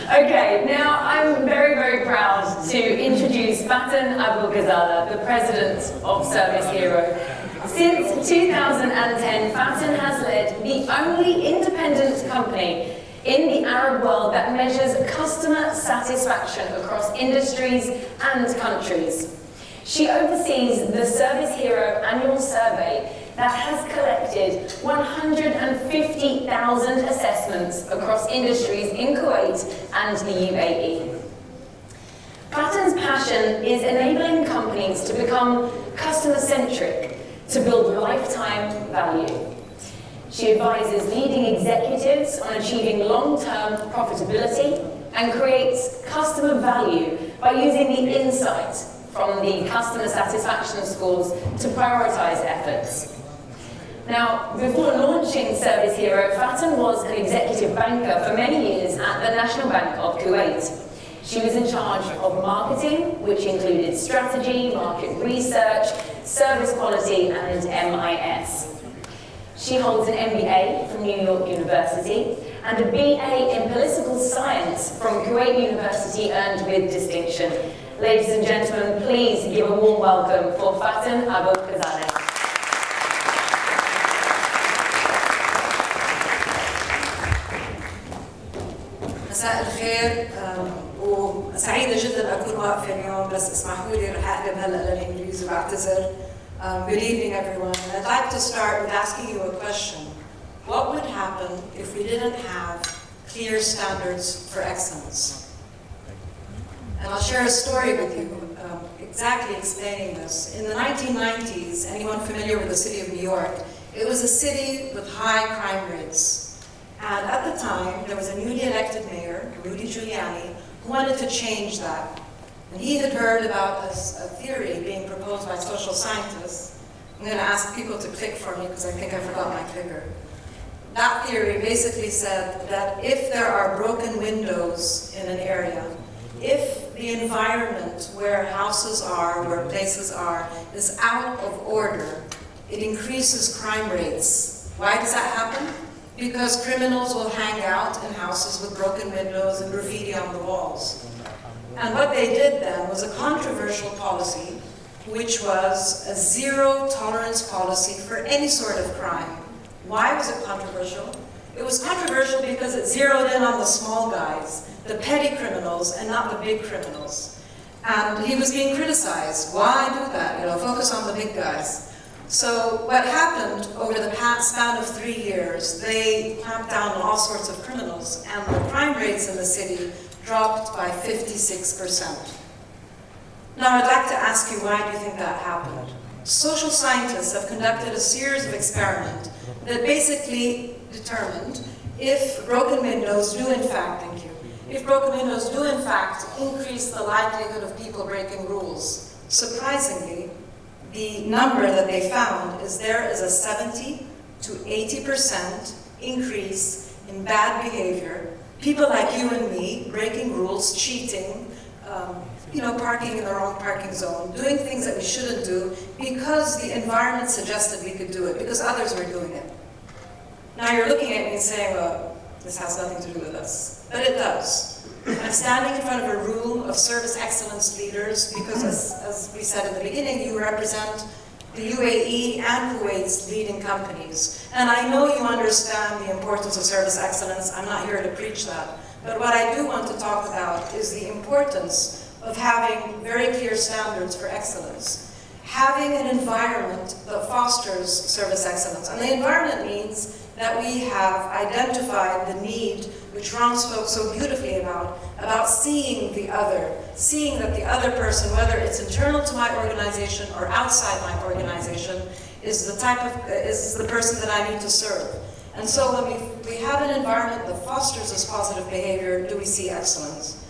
Okay, now I'm very, very proud to introduce Faten Abu-Ghazaleh, the president of Service Hero. Since 2010, Faten has led the only independent company in the Arab world that measures customer satisfaction across industries and countries. She oversees the Service Hero annual survey that has collected 150,000 assessments across industries in Kuwait and the UAE. Faten's passion is enabling companies to become customer-centric, to build lifetime value. She advises leading executives on achieving long-term profitability and creates customer value by using the insight from the customer satisfaction scores to prioritize efforts. Now, before launching Service Hero, Faten was an executive banker for many years at the National Bank of Kuwait. She was in charge of marketing, which included strategy, market research, service quality, and MIS. She holds an MBA from New York University and a BA in political science from Kuwait University, earned with distinction. Ladies and gentlemen, please give a warm welcome for Faten Abu-Ghazaleh. مساء الخير وسعيدة جدا أكون واقفة اليوم، بس اسمحوا لي رح أقلب هلا للإنجليزي وبعتذر. Good evening, everyone. I'd like to start with asking you a question. What would happen if we didn't have clear standards for excellence? And I'll share a story with you exactly explaining this. In the 1990s, anyone familiar with the city of New York, it was a city with high crime rates. And at the time, there was a newly elected mayor, Rudy Giuliani, who wanted to change that. And he had heard about a theory being proposed by social scientists. I'm going to ask people to click for me because I think I forgot my clicker. That theory basically said that if there are broken windows in an area, if the environment where houses are, where places are, is out of order, it increases crime rates. Why does that happen? Because criminals will hang out in houses with broken windows and graffiti on the walls. And what they did then was a controversial policy, which was a zero tolerance policy for any sort of crime. Why was it controversial? It was controversial because it zeroed in on the small guys, the petty criminals, and not the big criminals. And he was being criticized. Why do that? Focus on the big guys. So what happened over the span of 3 years, they clamped down on all sorts of criminals, and the crime rates in the city dropped by 56%. Now I'd like to ask you, why do you think that happened? Social scientists have conducted a series of experiments that basically determined if broken windows do in fact, increase the likelihood of people breaking rules. Surprisingly, the number that they found is there is a 70 to 80% increase in bad behavior. People like you and me breaking rules, cheating, parking in the wrong parking zone, doing things that we shouldn't do because the environment suggested we could do it, because others were doing it. Now you're looking at me and saying, well, this has nothing to do with us. But it does. I'm standing in front of a room of service excellence leaders because, as we said at the beginning, you represent the UAE and Kuwait's leading companies. And I know you understand the importance of service excellence. I'm not here to preach that. But what I do want to talk about is the importance of having very clear standards for excellence. Having an environment that fosters service excellence. And the environment means that we have identified the need, which Ron spoke so beautifully about seeing the other, seeing that the other person, whether it's internal to my organization or outside my organization, is the person that I need to serve. And so when we have an environment that fosters this positive behavior, do we see excellence?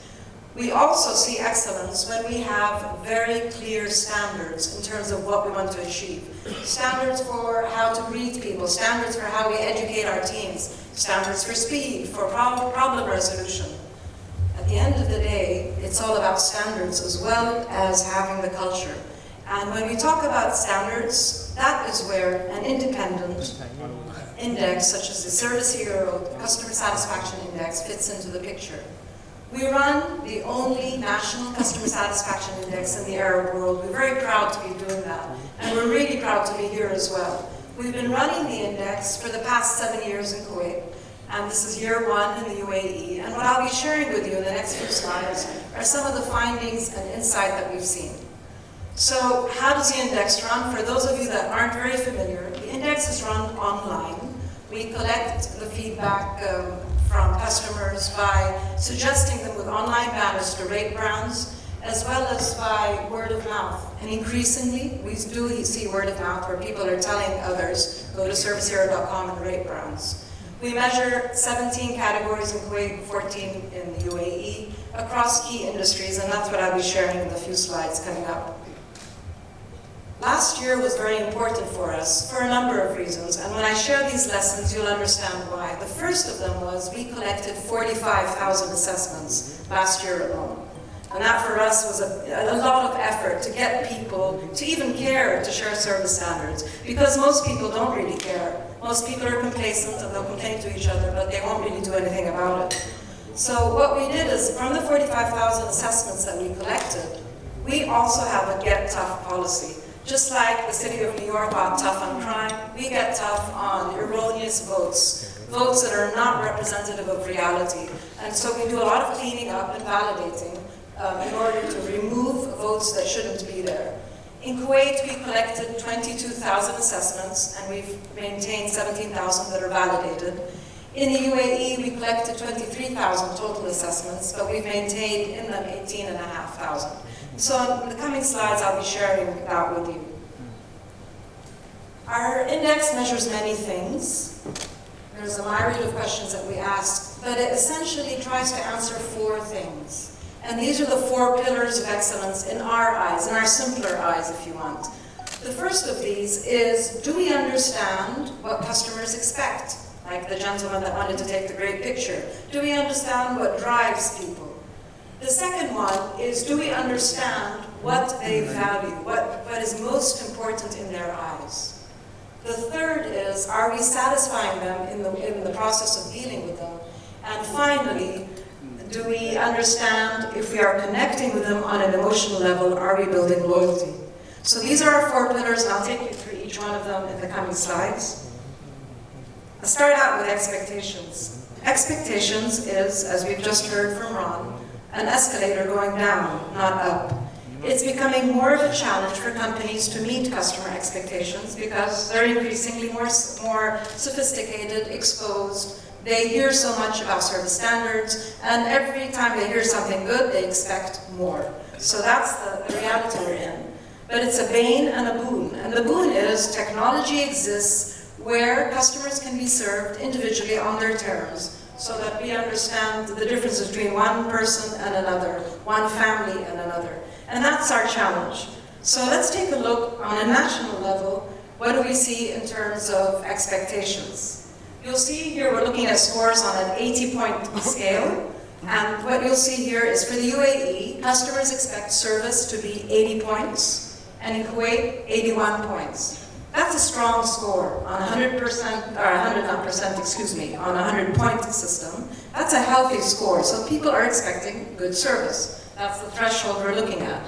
We also see excellence when we have very clear standards in terms of what we want to achieve. Standards for how to greet people, standards for how we educate our teams, standards for speed, for problem resolution. At the end of the day, it's all about standards as well as having the culture. And when we talk about standards, that is where an independent index, such as the Service Hero Customer Satisfaction Index, fits into the picture. We run the only national customer satisfaction index in the Arab world. We're very proud to be doing that. And we're really proud to be here as well. We've been running the index for the past 7 years in Kuwait. And this is year 1 in the UAE. And what I'll be sharing with you in the next few slides are some of the findings and insight that we've seen. So how does the index run? For those of you that aren't very familiar, the index is run online. We collect the feedback from customers by suggesting them with online banners to rate brands, as well as by word of mouth. And increasingly, we do see word of mouth where people are telling others, go to servicehero.com and rate brands. We measure 17 categories in Kuwait, 14 in the UAE, across key industries, and that's what I'll be sharing in the few slides coming up. Last year was very important for us for a number of reasons, and when I share these lessons, you'll understand why. The first of them was we collected 45,000 assessments last year alone. And that for us was a lot of effort to get people to even care to share service standards, because most people don't really care. Most people are complacent and they'll complain to each other, but they won't really do anything about it. So what we did is, from the 45,000 assessments that we collected, we also have a Get Tough policy. Just like the city of New York got tough on crime, we get tough on erroneous votes, votes that are not representative of reality. And so we do a lot of cleaning up and validating in order to remove votes that shouldn't be there. In Kuwait, we collected 22,000 assessments, and we've maintained 17,000 that are validated. In the UAE, we collected 23,000 total assessments, but we've maintained in them 18,500. So in the coming slides, I'll be sharing that with you. Our index measures many things. There's a myriad of questions that we ask, but it essentially tries to answer 4 things. And these are the 4 pillars of excellence in our eyes, in our simpler eyes, if you want. The first of these is, do we understand what customers expect? Like the gentleman that wanted to take the great picture. Do we understand what drives people? The second one is, do we understand what they value, what is most important in their eyes? The third is, are we satisfying them in the process of dealing with them? And finally, do we understand if we are connecting with them on an emotional level, are we building loyalty? So these are our 4 pillars, and I'll take you through each one of them in the coming slides. I'll start out with expectations. Expectations is, as we've just heard from Ron, an escalator going down, not up. It's becoming more of a challenge for companies to meet customer expectations because they're increasingly more sophisticated, exposed. They hear so much about service standards, and every time they hear something good, they expect more. So that's the reality we're in. But it's a bane and a boon. And the boon is technology exists where customers can be served individually on their terms, so that we understand the difference between one person and another, one family and another. And that's our challenge. So let's take a look on a national level. What do we see in terms of expectations? You'll see here we're looking at scores on an 80-point scale. And what you'll see here is for the UAE, customers expect service to be 80 points, and in Kuwait, 81 points. That's a strong score on 100%, on a 100-point system. That's a healthy score, so people are expecting good service. That's the threshold we're looking at.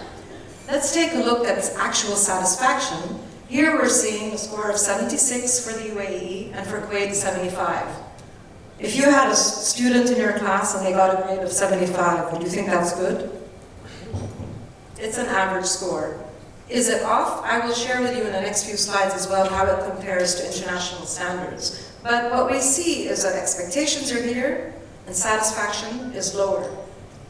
Let's take a look at actual satisfaction. Here we're seeing a score of 76 for the UAE, and for Kuwait, 75. If you had a student in your class and they got a grade of 75, would you think that's good? It's an average score. Is it off? I will share with you in the next few slides as well how it compares to international standards. But what we see is that expectations are here and satisfaction is lower.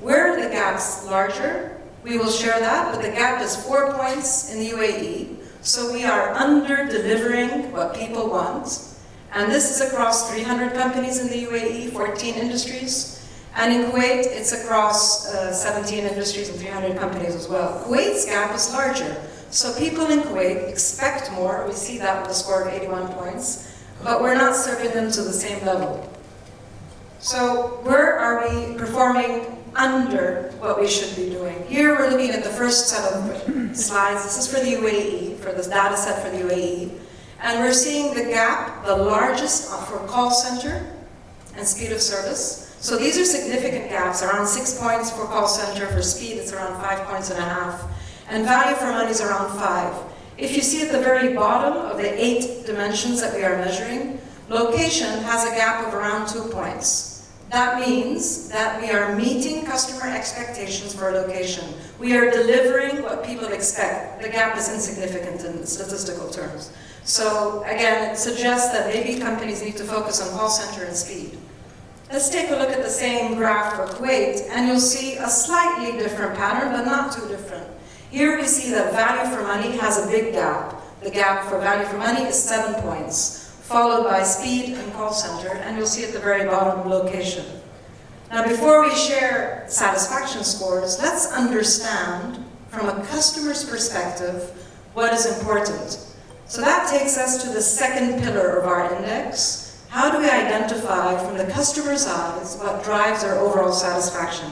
Where are the gaps larger? We will share that, but the gap is 4 points in the UAE. So we are under-delivering what people want. And this is across 300 companies in the UAE, 14 industries. And in Kuwait, it's across 17 industries and 300 companies as well. Kuwait's gap is larger. So people in Kuwait expect more. We see that with a score of 81 points. But we're not serving them to the same level. So where are we performing under what we should be doing? Here we're looking at the first set of slides. This is for the UAE, for this data set for the UAE. And we're seeing the gap, the largest for call center and speed of service. So these are significant gaps, around 6 points for call center. For speed, it's around 5.5 points. And value for money is around 5. If you see at the very bottom of the 8 dimensions that we are measuring, location has a gap of around 2 points. That means that we are meeting customer expectations for location. We are delivering what people expect. The gap is insignificant in statistical terms. So again, it suggests that maybe companies need to focus on call center and speed. Let's take a look at the same graph for Kuwait, and you'll see a slightly different pattern, but not too different. Here we see that value for money has a big gap. The gap for value for money is 7 points, followed by speed and call center, and you'll see at the very bottom location. Now before we share satisfaction scores, let's understand from a customer's perspective what is important. So that takes us to the second pillar of our index. How do we identify from the customer's eyes what drives our overall satisfaction?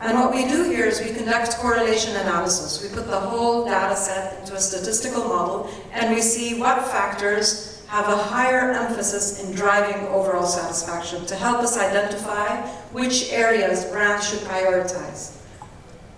And what we do here is we conduct correlation analysis. We put the whole data set into a statistical model, and we see what factors have a higher emphasis in driving overall satisfaction to help us identify which areas brands should prioritize.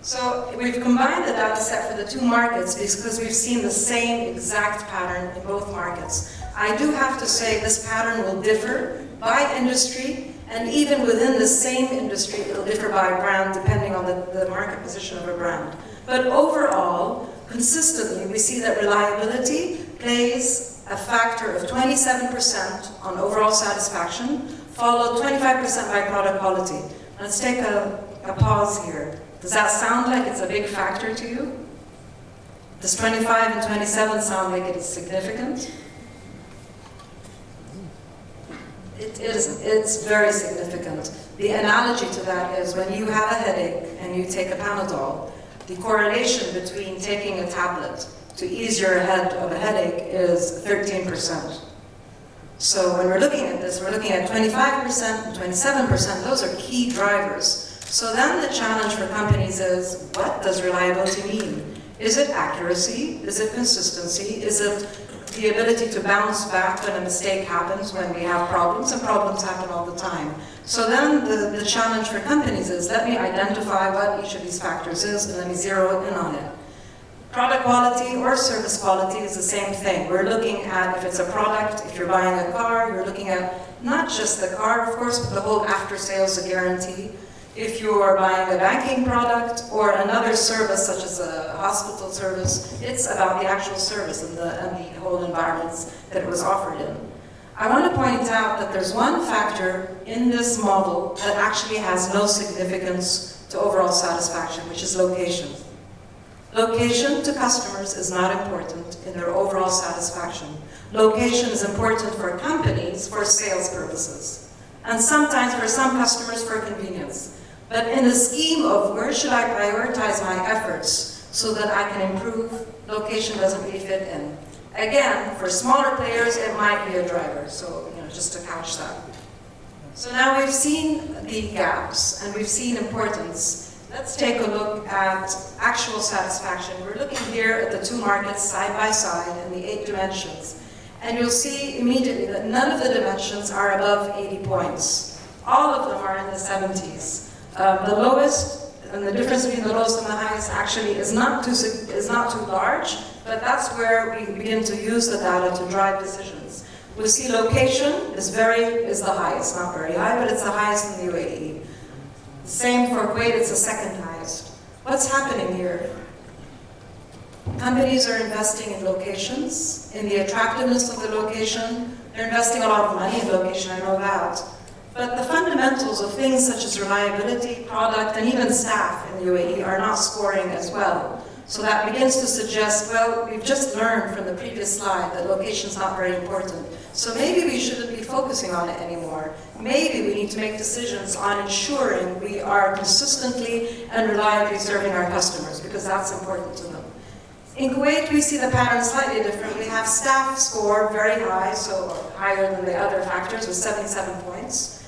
So we've combined the data set for the 2 markets because we've seen the same exact pattern in both markets. I do have to say this pattern will differ by industry, and even within the same industry, it'll differ by brand depending on the market position of a brand. But overall, consistently, we see that reliability plays a factor of 27% on overall satisfaction, followed 25% by product quality. Let's take a pause here. Does that sound like it's a big factor to you? Does 25 and 27 sound like it is significant? It isn't. It's very significant. The analogy to that is when you have a headache and you take a Panadol, the correlation between taking a tablet to ease your head of a headache is 13%. So when we're looking at this, we're looking at 25% and 27%. Those are key drivers. So then the challenge for companies is, what does reliability mean? Is it accuracy? Is it consistency? Is it the ability to bounce back when a mistake happens, when we have problems, and problems happen all the time? So then the challenge for companies is, let me identify what each of these factors is, and let me zero in on it. Product quality or service quality is the same thing. We're looking at, if it's a product, if you're buying a car, you're looking at not just the car, of course, but the whole after-sales guarantee. If you're buying a banking product or another service, such as a hospital service, it's about the actual service and the whole environments that it was offered in. I want to point out that there's one factor in this model that actually has no significance to overall satisfaction, which is location. Location to customers is not important in their overall satisfaction. Location is important for companies for sales purposes, and sometimes for some customers for convenience. But in the scheme of where should I prioritize my efforts so that I can improve, location doesn't really fit in. Again, for smaller players, it might be a driver, so just to couch that. So now we've seen the gaps and we've seen importance. Let's take a look at actual satisfaction. We're looking here at the 2 markets side by side in the 8 dimensions. And you'll see immediately that none of the dimensions are above 80 points. All of them are in the 70s. The lowest, and the difference between the lowest and the highest actually is not too large, but that's where we begin to use the data to drive decisions. We see location is the highest, not very high, but it's the highest in the UAE. Same for Kuwait, it's the second highest. What's happening here? Companies are investing in locations, in the attractiveness of the location. They're investing a lot of money in location, I know that. But the fundamentals of things such as reliability, product, and even staff in the UAE are not scoring as well. So that begins to suggest, well, we've just learned from the previous slide that location is not very important. So maybe we shouldn't be focusing on it anymore. Maybe we need to make decisions on ensuring we are consistently and reliably serving our customers, because that's important to them. In Kuwait, we see the pattern slightly different. We have staff score very high, so higher than the other factors with 77 points.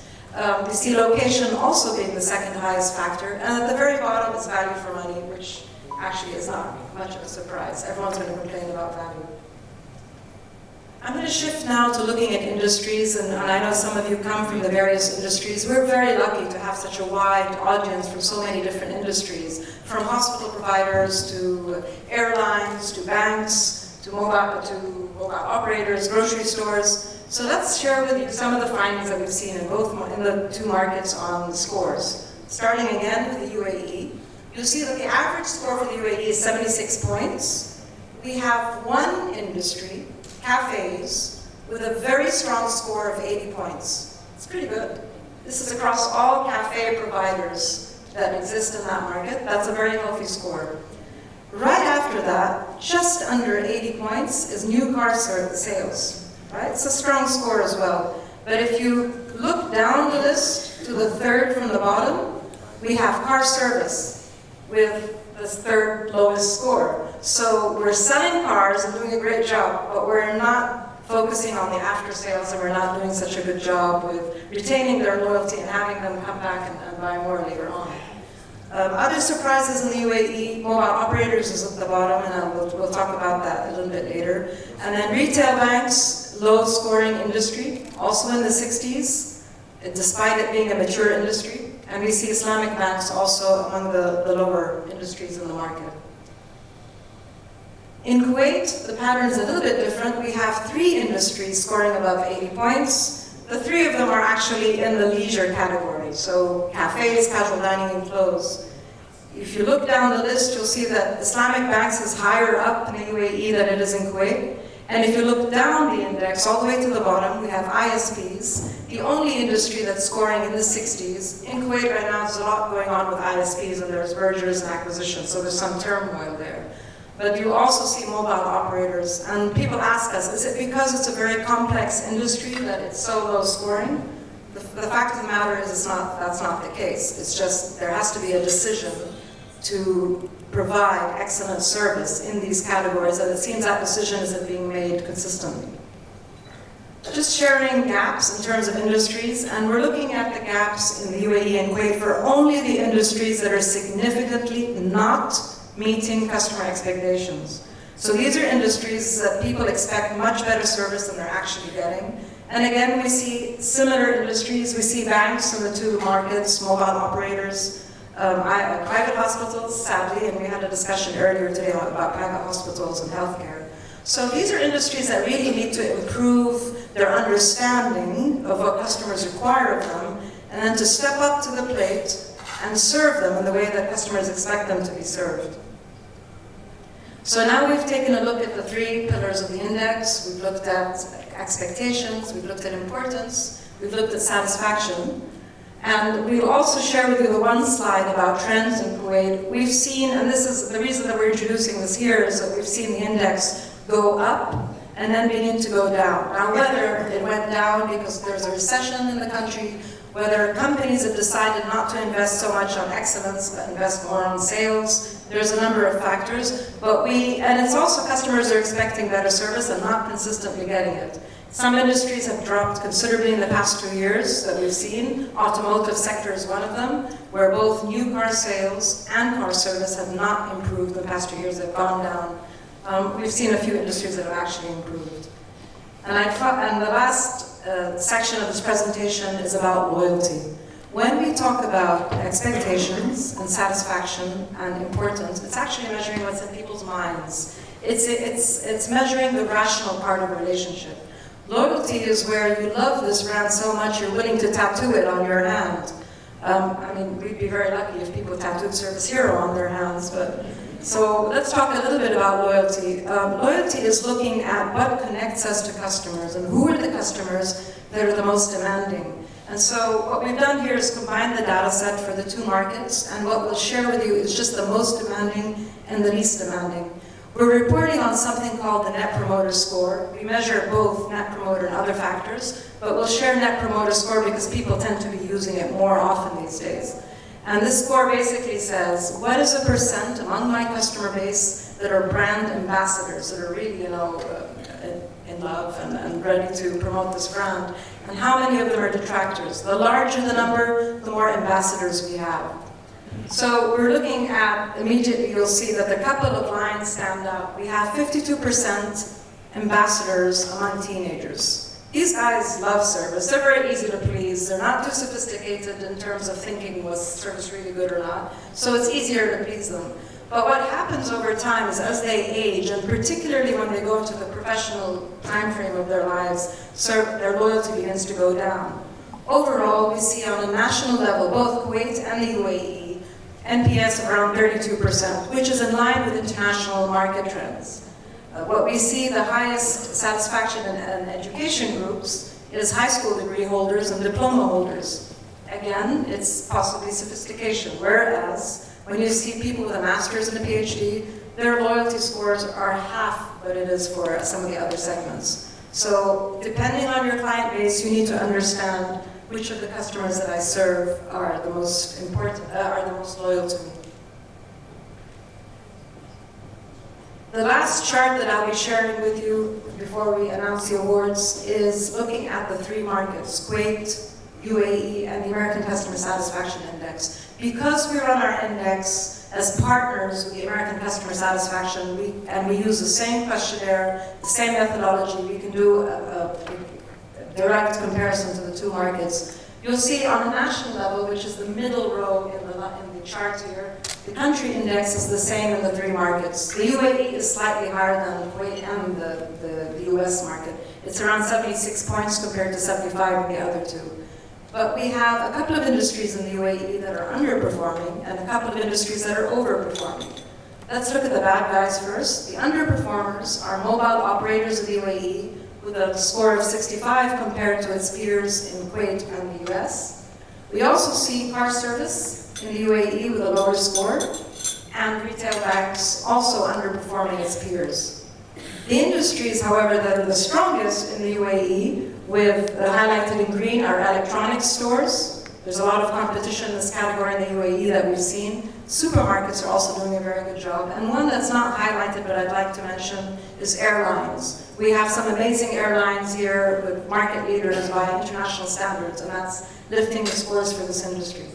We see location also being the second highest factor, and at the very bottom is value for money, which actually is not much of a surprise. Everyone's going to complain about value. I'm going to shift now to looking at industries, and I know some of you come from the various industries. We're very lucky to have such a wide audience from so many different industries, from hospital providers to airlines to banks to mobile operators, grocery stores. So let's share with you some of the findings that we've seen in the two markets on the scores. Starting again with the UAE, you'll see that the average score for the UAE is 76 points. We have one industry, cafes, with a very strong score of 80 points. It's pretty good. This is across all cafe providers that exist in that market. That's a very healthy score. Right after that, just under 80 points, is new car sales. Right? It's a strong score as well. But if you look down the list to the third from the bottom, we have car service with the third lowest score. So we're selling cars and doing a great job, but we're not focusing on the after sales, and we're not doing such a good job with retaining their loyalty and having them come back and buy more later on. Other surprises in the UAE, mobile operators is at the bottom, and we'll talk about that a little bit later. And then retail banks, low scoring industry, also in the 60s, despite it being a mature industry. And we see Islamic banks also among the lower industries in the market. In Kuwait, the pattern is a little bit different. We have 3 industries scoring above 80 points. The 3 of them are actually in the leisure category, so cafes, casual dining, and clothes. If you look down the list, you'll see that Islamic banks is higher up in the UAE than it is in Kuwait. And if you look down the index, all the way to the bottom, we have ISPs, the only industry that's scoring in the 60s. In Kuwait right now, there's a lot going on with ISPs, and there's mergers and acquisitions, so there's some turmoil there. But you also see mobile operators, and people ask us, is it because it's a very complex industry that it's so low scoring? The fact of the matter is that's not the case. It's just there has to be a decision to provide excellent service in these categories, and it seems that decision isn't being made consistently. Just sharing gaps in terms of industries, and we're looking at the gaps in the UAE and Kuwait for only the industries that are significantly not meeting customer expectations. So these are industries that people expect much better service than they're actually getting. And again, we see similar industries. We see banks in the 2 markets, mobile operators, private hospitals, sadly, and we had a discussion earlier today about private hospitals and healthcare. So these are industries that really need to improve their understanding of what customers require of them, and then to step up to the plate and serve them in the way that customers expect them to be served. So now we've taken a look at the 3 pillars of the index. We've looked at expectations, we've looked at importance, we've looked at satisfaction. And we'll also share with you the one slide about trends in Kuwait. We've seen, and this is the reason that we're introducing this here, is that we've seen the index go up and then begin to go down. Now, whether it went down because there's a recession in the country, whether companies have decided not to invest so much on excellence, but invest more on sales, there's a number of factors. And it's also customers are expecting better service and not consistently getting it. Some industries have dropped considerably in the past 2 years that we've seen. Automotive sector is one of them, where both new car sales and car service have not improved in the past 2 years. They've gone down. We've seen a few industries that have actually improved. And the last section of this presentation is about loyalty. When we talk about expectations and satisfaction and importance, it's actually measuring what's in people's minds. It's measuring the rational part of a relationship. Loyalty is where you love this brand so much you're willing to tattoo it on your hand. I mean, we'd be very lucky if people tattooed Service Hero on their hands, but so let's talk a little bit about loyalty. Loyalty is looking at what connects us to customers and who are the customers that are the most demanding. And so what we've done here is combine the data set for the 2 markets, and what we'll share with you is just the most demanding and the least demanding. We're reporting on something called the Net Promoter Score. We measure both Net Promoter and other factors, but we'll share Net Promoter Score because people tend to be using it more often these days. And this score basically says, what is the percent among my customer base that are brand ambassadors, that are really, in love and ready to promote this brand, and how many of them are detractors? The larger the number, the more ambassadors we have. So we're looking at, immediately you'll see that a couple of lines stand out. We have 52% ambassadors among teenagers. These guys love service. They're very easy to please. They're not too sophisticated in terms of thinking was service really good or not. So it's easier to please them. But what happens over time is as they age, and particularly when they go into the professional time frame of their lives, their loyalty begins to go down. Overall, we see on a national level, both Kuwait and the UAE, NPS around 32%, which is in line with international market trends. What we see, the highest satisfaction in education groups is high school degree holders and diploma holders. Again, it's possibly sophistication, whereas when you see people with a master's and a PhD, their loyalty scores are half what it is for some of the other segments. So depending on your client base, you need to understand which of the customers that I serve are the most important, are the most loyal to me. The last chart that I'll be sharing with you before we announce the awards is looking at the three markets, Kuwait, UAE, and the American Customer Satisfaction Index. Because we run our index as partners with the American Customer Satisfaction, we use the same questionnaire, the same methodology, we can do a direct comparison to the two markets. You'll see on a national level, which is the middle row in the chart here, the country index is the same in the three markets. The UAE is slightly higher than Kuwait and the US market. It's around 76 points compared to 75 in the other two. But we have a couple of industries in the UAE that are underperforming and a couple of industries that are overperforming. Let's look at the bad guys first. The underperformers are mobile operators of the UAE with a score of 65 compared to its peers in Kuwait and the US. We also see car service in the UAE with a lower score, and retail banks also underperforming its peers. The industries, however, that are the strongest in the UAE, with highlighted in green, are electronics stores. There's a lot of competition in this category in the UAE that we've seen. Supermarkets are also doing a very good job. And one that's not highlighted, but I'd like to mention, is airlines. We have some amazing airlines here with market leaders by international standards, and that's lifting the scores for this industry.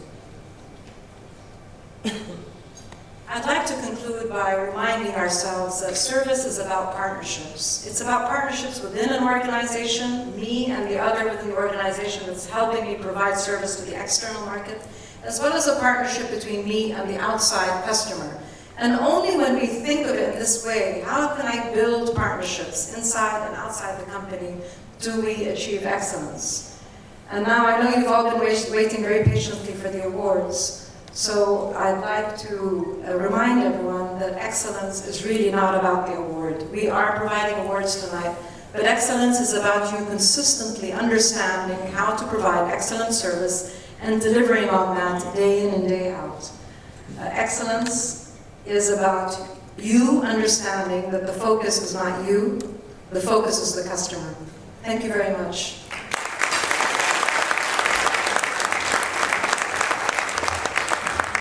I'd like to conclude by reminding ourselves that service is about partnerships. It's about partnerships within an organization, me and the other within the organization that's helping me provide service to the external market, as well as a partnership between me and the outside customer. And only when we think of it in this way, how can I build partnerships inside and outside the company, do we achieve excellence? And now I know you've all been waiting very patiently for the awards. So I'd like to remind everyone that excellence is really not about the award. We are providing awards tonight, but excellence is about you consistently understanding how to provide excellent service and delivering on that day in and day out. Excellence is about you understanding that the focus is not you, the focus is the customer. Thank you very much.